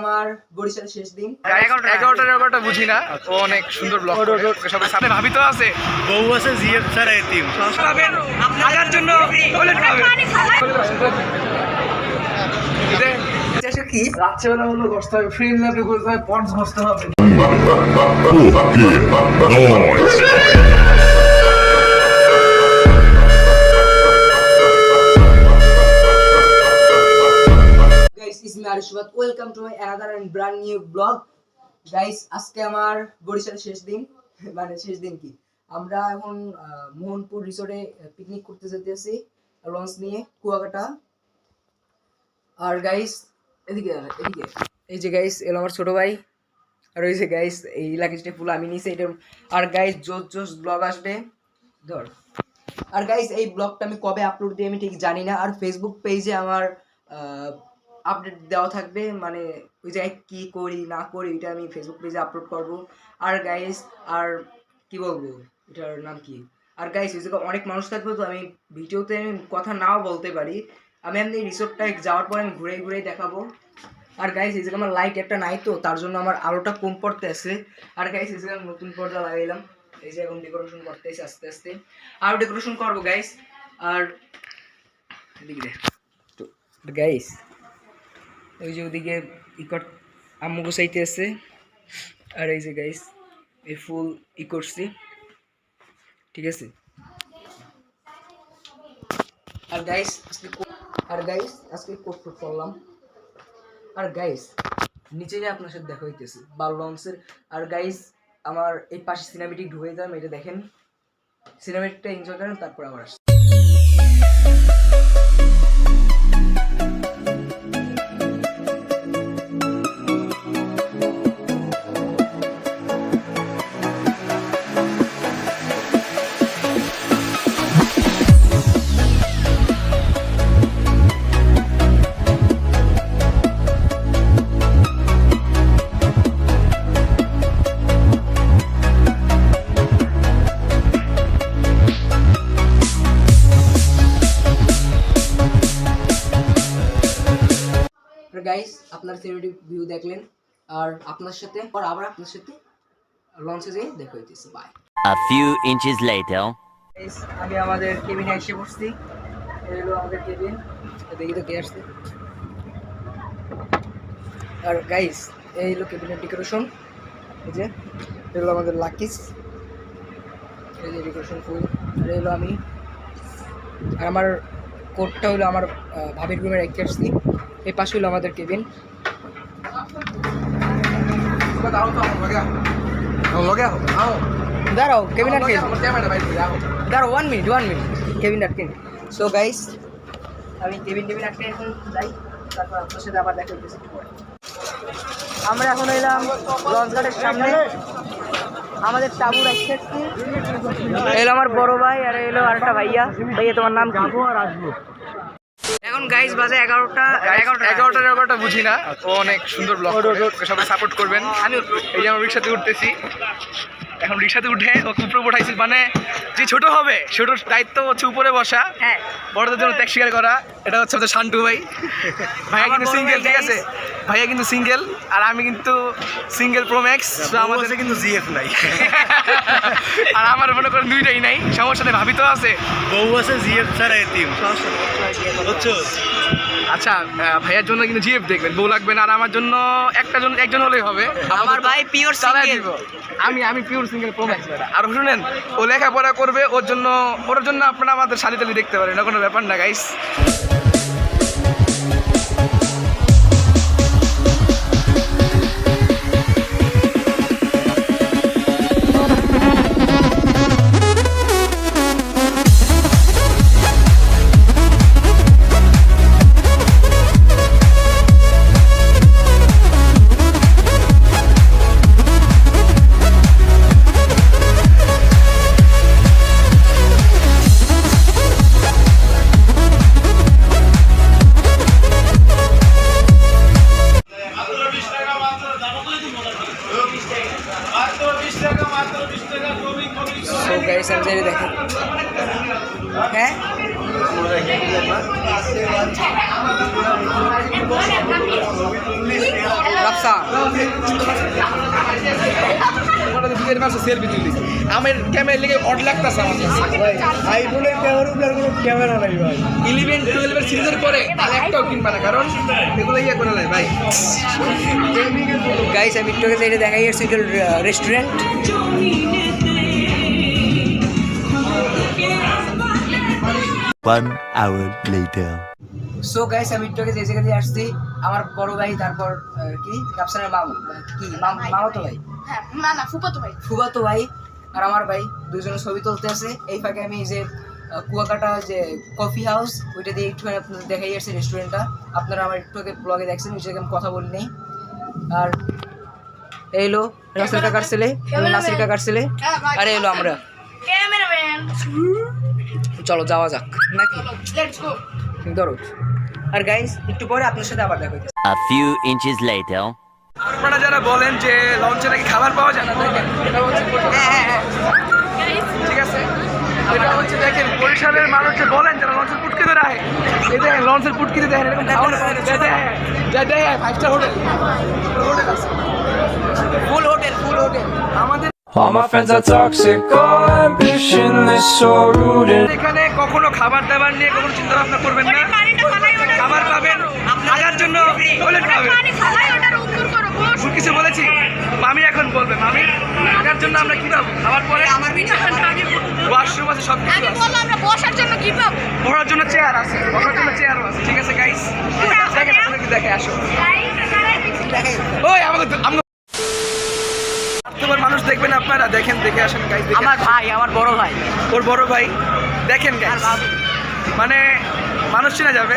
আমার বরিশাল শেষ দিন 11টা বুঝি না। ও অনেক সুন্দর ব্লগ করে। সবাই সামনে ভাবি তো আছে, বউ আছে, জিএফ স্যার এতিম পাবেন আপনার জন্য বলেন পাবেন। কি রাত্রেবেলা হলো ঘষতে হবে, ফ্রিল ল্যাপে করতে হবে, পন্স ঘষতে হবে। গাইস ইটস মি আরিশবাদ, welcome to my another and brand new blog. Guys আজকে আমার বরিশাল শেষ দিন, মানে শেষ দিন কি আমরা এখন মোহনপুর রিসোর্টে পিকনিক করতে যেতেছি লঞ্চ নিয়ে কুয়াকাটা। আর গাইস এদিকে এই যে গাইস এলো আমার ছোট ভাই, আর ওই যে গাইস এই লাগেজটা ফুল আমি নিয়েছি এটা। আর গাইস জোস ব্লগ আসবে ধর। আর গাইস এই ব্লগটা আমি কবে আপলোড দিই আমি ঠিক জানি না। আর ফেসবুক পেজে আমার আপডেট দেওয়া থাকবে, মানে ওই জায়গায় কী করি না করি এটা আমি ফেসবুক পেজে আপলোড করব। আর গাইস আর কি বলবো, এটার নাম কি, আর গাইস ওই জায়গায় অনেক মানুষ থাকবে তো আমি ভিডিওতে আমি কথা নাও বলতে পারি। আমি এমনি রিসোর্টটায় যাওয়ার পর আমি ঘুরে দেখাবো। আর গাইস এই জায়গায় আমার লাইট একটা নাই তো তার জন্য আমার আলোটা কম পড়তে আছে। আর গাইস এই জায়গায় নতুন পর্দা লাগাইলাম, এই যে এখন ডেকোরেশন করতেছি আস্তে আস্তে, আরও ডেকোরেশন করবো গাইস। আর এদিকে গাইস ওই যে ওদিকে আম্মু গোসাইতে আছে। আর এই যে গাইস এই ফুল করছি, ঠিক আছে। আর গাইস আজকে কোট করলাম। আর গাইস নিচে যে আপনার সাথে দেখা হইতেছে বাল লঞ্চের। আর গাইস আমার এই পাশে সিনেমেটিক ঢুকে যাম, এটা দেখেন, সিনেমেটিকটা এনজয় করেন, তারপর আবার আসছে। গাইস আপনার সিনেমেটিক ভিউ দেখলেন, আর আপনার সাথে আবার আপনার সাথে লঞ্চে যেয়ে দেখা হইতেছে। Bye. A few inches later. Guys আমি আমাদের কেবিনে এসে পড়ছি, এই হলো আমাদের কেবিন, দেখি তো কে আসছে। আর গাইস এই হলো কেবিনের ডেকোরেশন, এই যে এই হলো আমাদের লাকিস, এই যে ডেকোরেশন ফুল। আর এই হলো আমি, আর আমার কোটটা হলো আমার ভাবির রুমে রেখে আসছি। এই পাশে হলো আমাদের কেবিন। দাঁড়াও কেবিন আটকে, দাঁড়াও 1 মিনিট কেবিন আটকে। সো গাইস আমি কেবিন আটকে এখন যাই, তারপর আপনার সাথে আবার দেখা হইতেছে একটু পরে। আমরা এখন এলাম লঞ্চ ঘাটের সামনে, আমাদের তাবু রাখছি। এলো আমার বড় ভাই, আর এলো আরেকটা ভাইয়া তোমার নাম কি? এখন গাইস বাজে 11টা বুঝি না। ও অনেক সুন্দর ব্লগ করে। সবাই সাপোর্ট করবেন। আমি এই যে আমার রিক্সাতে উঠতেছি, এখন রিক্সাতে উঠে ও উপরে উঠাইছি, মানে যে ছোট হবে ছোটোর দায়িত্ব হচ্ছে উপরে বসা, হ্যাঁ বড়দের জন্য ত্যাগ স্বীকার করা। এটা হচ্ছে আমাদের শান্টু ভাই। ভাইয়া কিন্তু সিঙ্গেল, ঠিক আছে, ভাইয়া কিন্তু সিঙ্গেল, আর আমি কিন্তু সিঙ্গেল প্রো ম্যাক্স। আমাদের কিন্তু জিএফ নাই আর আমার মনে করেন দুইটাই নাই, সমস্যা নেই, ভাবি তো আছে, বউ আছে, জিএফ স্যার এতিম বুঝছো। আচ্ছা ভাইয়ার জন্য কিন্তু জিএফ দেখবেন, বউ লাগবে না। আর আমার জন্য একজন হলেই হবে। আমার ভাই পিওর সিঙ্গেল, আমি পিওর সিঙ্গেল প্রো ম্যাক্স। আর শুনেন, ও লেখাপড়া করবে, ওর জন্য আপনারা আমাদের শালি তালি দেখতে পারেন, না কোনো ব্যাপার না গাইস। গাইস আমি যাই দেখেন, হ্যাঁ রাফসান আমার ক্যামেরা লেগে অড লাগতেছে আমার আইফোনের ক্যামেরা উপরে কোনো ক্যামেরা নাই ভাই 11-12 এর সিরিজের পরে আর একটাও কিনবা না, কারণ এগুলো ইয়ে করে নাই ভাই। গাইস আমি একটু আগে এটা দেখাই এর সিটেল restaurant. One hour later. So guys আমি একটু আগে যে জায়গা দিয়ে আসছি, আমার বড় ভাই, তারপর কি রাফসানের মামু, কি মামা তো ভাই, হ্যাঁ না না ফুফাতো ভাই ফুফাতো ভাই আর আমার ভাই দুজনে ছবি তুলতে আছে। এই ফাঁকে আমি এই যে কুয়াকাটা যে কফি হাউস ওইটা দিয়ে একটু আপনাদের দেখাই আসছে রেস্টুরেন্টটা। আপনারা আমার একটু আগে ব্লগে দেখছেন, ওই জায়গায় আমি কথা বলি নেই। আর এই হলো রাসেল কাকার ছেলে, নাসির কাকার ছেলে, আর এই হলো আমরা। ক্যামেরাম্যান চলো যাওয়া যাক নাকি, লেটস গো। ধরো। আর গাইস একটু পরে আপনার সাথে আবার দেখা হইতেছে। A few inches later. আপনারা যারা বলেন যে লঞ্চে নাকি খাবার পাওয়া যায় না, দেখেন এটা হচ্ছে ঠিক আছে, এটা হচ্ছে দেখেন বরিশালের মানুষ যে বলেন যারা লঞ্চের পুটকি ধরে আহে, এই দেখেন লঞ্চের পুটকিতে দেখেন এরকম খাওয়ানো পাওয়া যায়, দেয় 5 হোটেল আছে, ফুল হোটেল আমাদের All my friends are toxic, all ambitionless, so rooted. এখানে কখনো খাবার দাবার নিয়ে কখনো চিন্তা ভাবনা করবেন না। খাবার পাবেন, আগার জন্য টয়লেট পাবেন। ভুল কিছু বলেছি? মামি এখন বলবে, মামি আগার জন্য আমরা কি পাবো? খাবার পরে আমার ওয়াশরুম আছে, সব কিছু আছে। আমরা বসার জন্য কি পাবো? বসার জন্য চেয়ার আছে, বসার জন্য চেয়ারও আছে। ঠিক আছে গাইস, দেখেন আপনাকে দেখে আসো। ওই আমাকে তোমার মানুষ দেখবেন, আপনারা দেখেন, দেখে আসেন গাইস। আমার ভাই, আমার বড় ভাই, ওর বড় ভাই দেখেন গাইস, মানে মানুষ চেনা যাবে।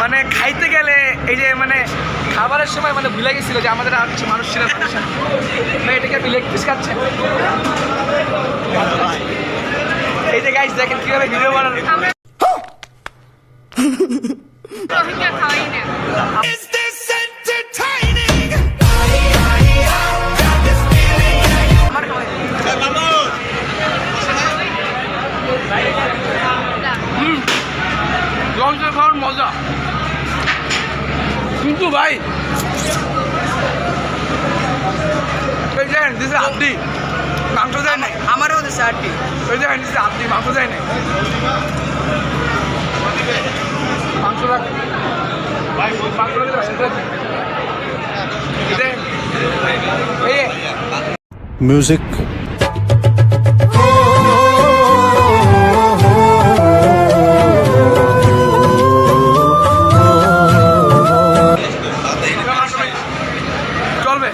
মানে খাইতে গেলে এই যে মানে খাবারের সময় মানে ভুলে গেছিল যে আমাদের আর কিছু মানুষ ছিল। এটাকে আপনি লেগ পিস খাচ্ছেন, এই যে গাইস দেখেন কিভাবে ভিডিও বানানো। রোহিঙ্গা খাওয়াই না। লঞ্চে খাওয়ার মজা কিন্তু ভাই, এই দেখেন দিছে হাড্ডি, মাংস দেয় নাই। আমারও দিছে আটটি। ওই দেখেন দিছে হাড্ডি, মাংস দেয় নাই। মাংস রাখে ভাই, মাংস রাখে এই Music. চলবে।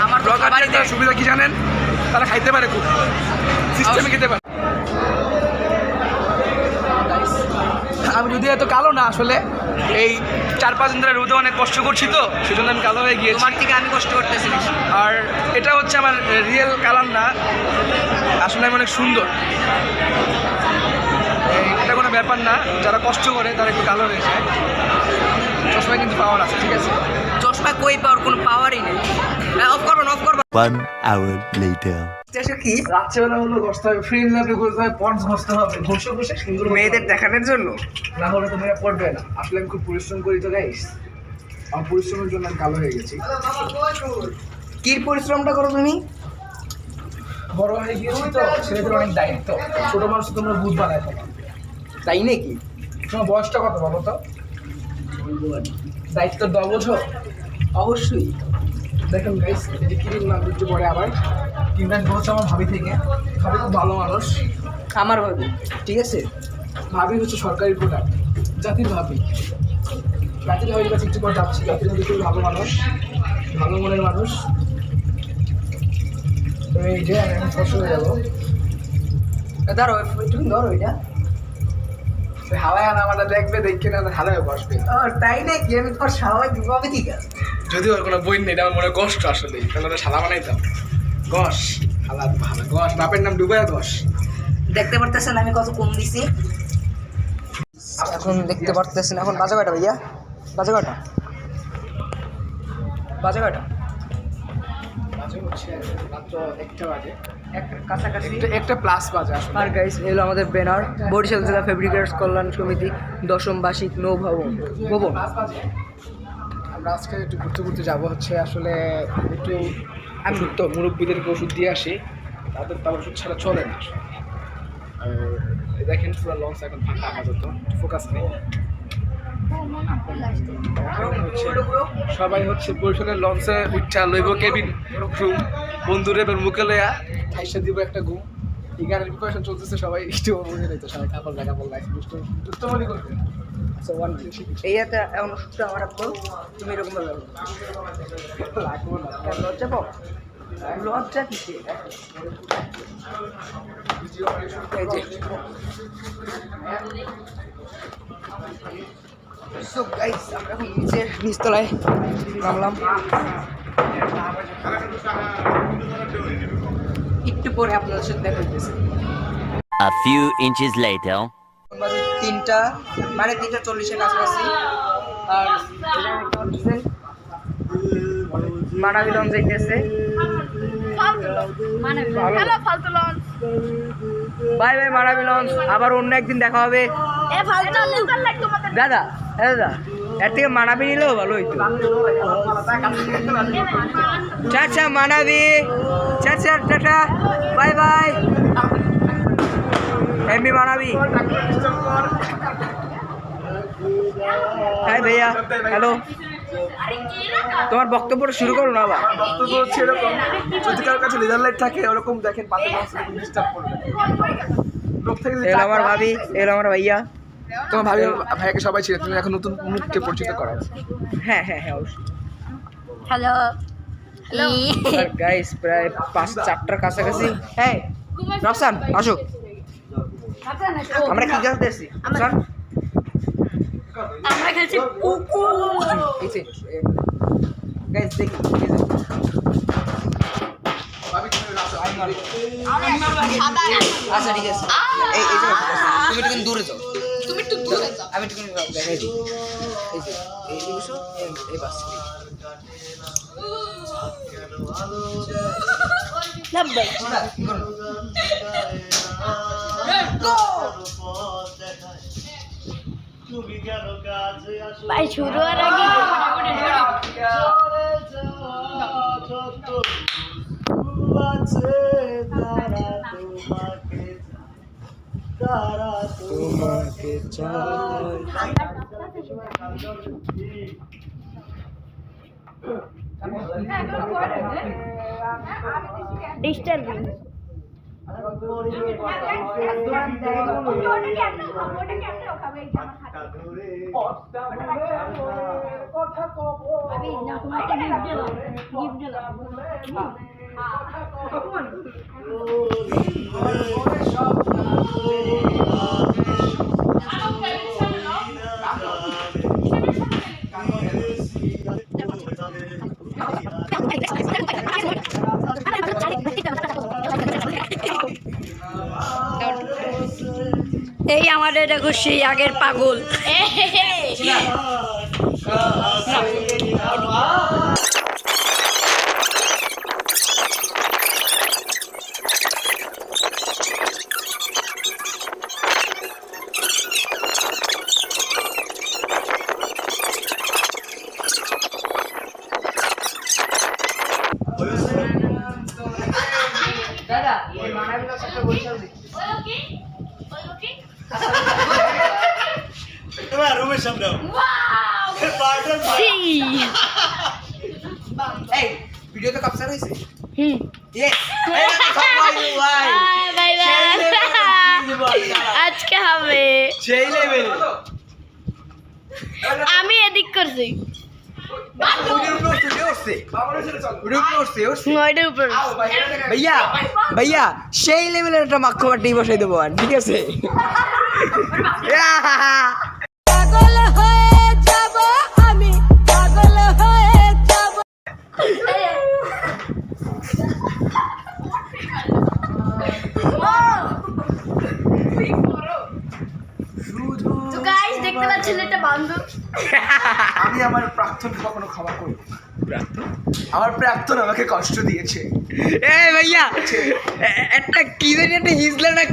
আমার তো খাবারই ব্লগারদের দেয়। সুবিধা কি জানেন? তারা খাইতে পারে, খুব সিস্টেমে খেতে পারে। আমি যদি এত কালো না, আসলে এই 4-5 দিন ধরে রোদে অনেক কষ্ট করছি, তো সেজন্য আমি কালো হয়ে গিয়েছি। তোমার থেকে আমি কষ্ট করতেছি বেশি। আর এটা হচ্ছে আমার রিয়েল কালার না, আসলে আমি অনেক সুন্দর। এটা কোনো ব্যাপার না, যারা কষ্ট করে তারা একটু কালো হয়ে যায়। চশমায় কিন্তু পাওয়ার আছে, ঠিক আছে? চশমা কই পাওয়ার কোনো পাওয়ারই নেই। অফ করবেন, অফ করবেন। 1 hour later. কি রাত্রেবেলা হলো ঘষতে হবে, ফ্রেম ল্যাপে ঘষতে হবে, পন্স ঘষতে হবে, ঘষে ঘষে সুন্দর মেয়েদের দেখানোর জন্য। না হলে তো মেয়ে পড়বে না। আসলে আমি খুব পরিশ্রম করি তো গাইস, আমার পরিশ্রমের জন্য আমি কালো হয়ে গেছি। কি পরিশ্রমটা করো তুমি? বড় হয়ে গিয়েছি তো, ছেলেদের অনেক দায়িত্ব। ছোট মানুষ তোমরা বুঝবা না এখন। তাই নাকি? তোমার বয়সটা কত বলো তো? দায়িত্ব দেওয়া বোঝো? অবশ্যই। দেখেন গাইস, এই যে কিরিম নাম দিচ্ছে পরে আবার কিনবেন হচ্ছে আমার ভাবি থেকে। ভাবি খুব ভালো মানুষ, আমার ভাবি, ঠিক আছে? ভাবি হচ্ছে সরকারি প্রোডাক্ট, জাতির ভাবি। জাতির ভাবির কাছে একটু পর যাচ্ছি। জাতির ভাবি খুব ভালো মানুষ, ভালো মনের মানুষ। তো এই যে আমি এখন ফসল হয়ে যাবো। ধরো তুমি ধরো এটা। হাওয়ায় নামাটা দেখবে, দেখে না হালায় বসবে। তাই নাকি? আমি তোমার স্বাভাবিক ভাবে ঠিক আছে। যদিও ওর কোনো বই নেই, এটা আমার মনে কষ্ট আসলে। তাহলে ওরা শালা বানাইতাম। গস হালা ভালো গস, বাপের নাম ডুবাইয়া গস। দেখতে পারতেছেন আমি কত কম দিছি এখন? দেখতে পারতেছেন এখন বাজে কয়টা ভাইয়া? বাজে কয়টা? বাজে হচ্ছে রাত্র 1টা বাজে। কাছাকাছি। একটা প্লাস বাজে আসলে। আর গাইস এলো আমাদের ব্যানার, বরিশাল জেলা ফেব্রিকেটস কল্যাণ সমিতি 10ম বার্ষিক নৌভবন ভবন। আমরা আজকে একটু ঘুরতে ঘুরতে যাবো হচ্ছে আসলে একটু আমি তো মুরব্বীদেরকে ওষুধ দিয়ে আসি, তাদের তো ওষুধ ছাড়া চলে না। আর দেখেন পুরো লঞ্চ এখন ফাঁকা আপাতত, ফোকাস নেই। এখন হচ্ছে সবাই হচ্ছে বরিশালের লঞ্চে উঠা লইব কেবিন রুম, বন্ধুরে এবার মুখে লইয়া খাইসা দিব একটা ঘুম। এই গানের প্রিপারেশন চলতেছে, সবাই একটু বুঝে নিত, সবাই কাপড় লাগাপড় দুষ্টমনি করবে। সো ওয়ান এই একটা এমন ওষুধটা আমার আপন, তুমি এরকম ভাবে লাগবো না। লজ্জা পাও? লজ্জা কিসে? এই যে সো গাইস আমরা এখন নিচতলায় নামলাম। একটু পরে আপনাদের সাথে দেখা হইতেছে। A few inches later. বাজে 3টা, মানে 3:40-এর কাছাকাছি। আর মানাবি লঞ্চ যাইতেছে। হ্যালো ফালতু লঞ্চ। বাই বাই মানাবি লঞ্চ, আবার অন্য একদিন দেখা হবে। এ ফালতু লঞ্চ লাগ তোমাদের। দাদা দাদা এর থেকে মানাবি নিলেও ভালো হইতো। চাচা মানাবি, চাচা টাটা, বাই বাই। এমবি মানাবি। হাই ভাইয়া, হ্যালো। তোমার বক্তব্যটা শুরু করো না আবার। বক্তব্য হচ্ছে এরকম, যদি কারোর কাছে লেজার লাইট থাকে ওরকম দেখেন পাশে ডিস্টার্ব করবে। লোক থেকে এলো আমার ভাবি, এলো আমার ভাইয়া। তোমার ভাবি ভাইয়াকে সবাই ছিল, তুমি এখন নতুন মুখকে পরিচিত করাও। হ্যাঁ হ্যাঁ হ্যাঁ অবশ্যই। হ্যালো গাইস প্রায় 5-4টার কাছাকাছি। হ্যাঁ রফসান আসো, আমরা কি খেলতেছি? রফসান আমরা খেলছি পুকুর। গাইস দেখি আচ্ছা ঠিক আছে। এই এই যে তুমি একটু দূরে যাও, তুমি একটু দূরে যাও। আমি একটু দেখাই দিই। এই যে এই বসো, এই বাস নাম্বার ভাই শুরু হওয়ার আগে তোমাকে চাই। ডিস্টার্বিং। এই আমাদের দেখো সেই আগের পাগল। দাদা এই মানাবি লঞ্চ একটা বরিশাল দিচ্ছি। রুমের সামনে এই ভিডিও তো ক্যাপচার হইছে। হুম ইয়েস বাই বাই। আজকে হবে সেই লেভেল। আমি এদিক করছি ওইটার উপর। ভাইয়া ভাইয়া সেই লেভেলের একটা মাক্ষ পাটি বসাই দেবো, আর ঠিক আছে। পাগল হয়ে যাব আমি, পাগল হয়ে যাব। তো গাইস দেখতে পাচ্ছেন এটা বান্ধব। আমি আমার প্রাক্তন কখনো ক্ষমা করি। আমার প্রাক্তন আমাকে কষ্ট দিয়েছে। এ ভাইয়া একটা কি জানি একটা হিজলা না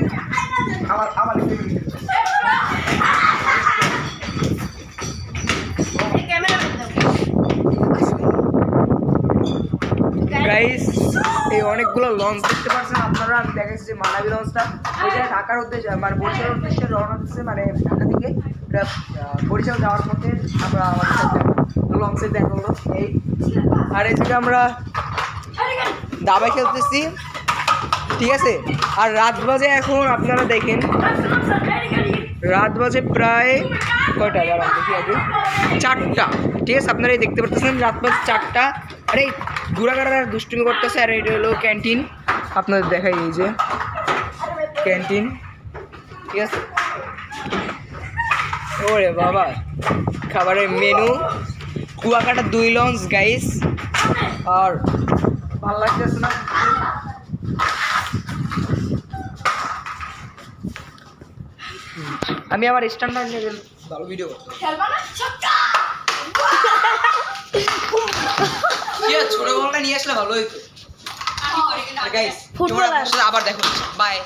আমার আমার গাইস এই অনেকগুলো লঞ্চ দেখতে পাচ্ছেন আপনারা। আমি দেখাচ্ছি যে মানাবি লঞ্চটা ওইটা ঢাকার উদ্দেশ্যে মানে বরিশালের উদ্দেশ্যে রওনা দিচ্ছে, মানে ঢাকা থেকে এটা বরিশাল যাওয়ার পথে আমরা আমাদের সাথে লঞ্চে দেখা হলো এই। আর এই থেকে আমরা দাবা খেলতেছি, ঠিক আছে। আর রাত বাজে এখন আপনারা দেখেন রাত বাজে প্রায় কয়টা দাঁড়ান দেখি আগে 4টা, ঠিক আছে। আপনারা এই দেখতে পাচ্ছেন রাত বাজে 4টা। আর এই ঘোরাঘাড়া দুষ্টুমি করতেছে। আর এটা হলো ক্যান্টিন, আপনাদের দেখাই এই যে ক্যান্টিন, ঠিক আছে। ওরে বাবা খাবারের মেনু কুয়াকাটা 2 লঞ্চ গাইস। আর ভালো লাগতেছে না আমি আমার স্ট্যান্ডার্ড লেভেল ভালো ভিডিও করতে ছোট বলটা নিয়ে আসলে ভালো হইতো গাইস। ফুটবলার আবার দেখো, বাই।